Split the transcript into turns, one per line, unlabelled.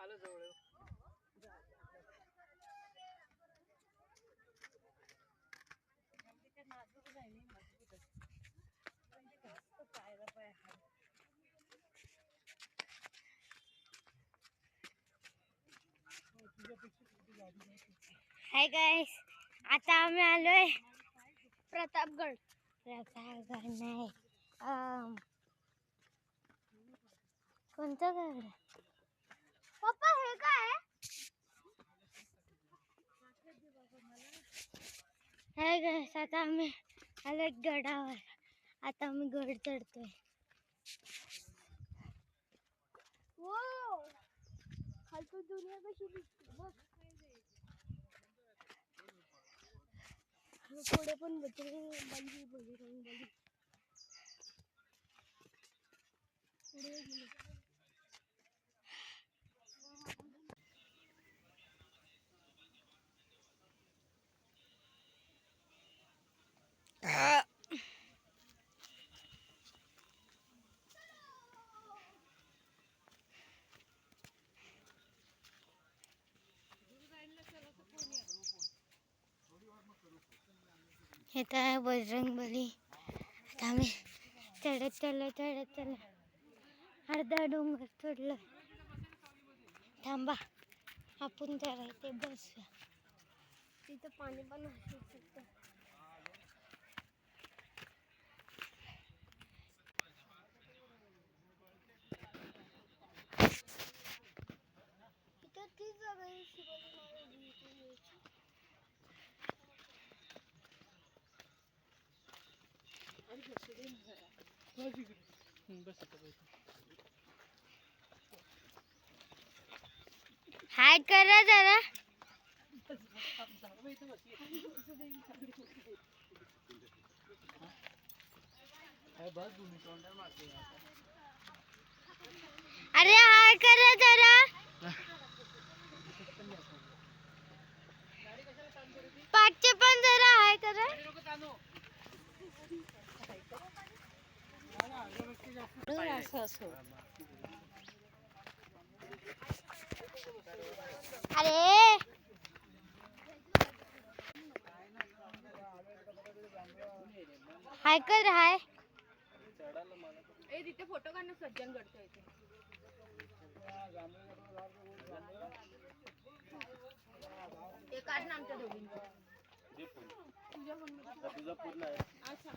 आलं जवळ
hi guys, आता आम्ही आलोय प्रतापगड नाही कोणतं गड पप्पा हे काय हाय गाइस, आता आम्ही आलोय गडावर. आता आम्ही गड चढतोय. वाव, खालची दुनिया कशी दिसते बघ. पुढे पण बजरंगबली पुढे इथं आहे बजरंगबली. आता आम्ही चढत चाललो. अर्धा डोंगर चढलो. थांबा, आपण जरा इथे बसूया. तिथं पाणी पण असू शकतं. इथं ती जागा आहे शिवाजी महाराजांची. हाय करा जरा. अरे हाय करा जरा. पाठचे पण जरा हाय करा. अरे हाय कर हाय.
तिथे फोटो काढणं सज्जन करतो इथे. ते काढ ना आमच्या दोघींचं. तुझ्या फोन मध्ये. तुझा पूर्ण आहे. अच्छा.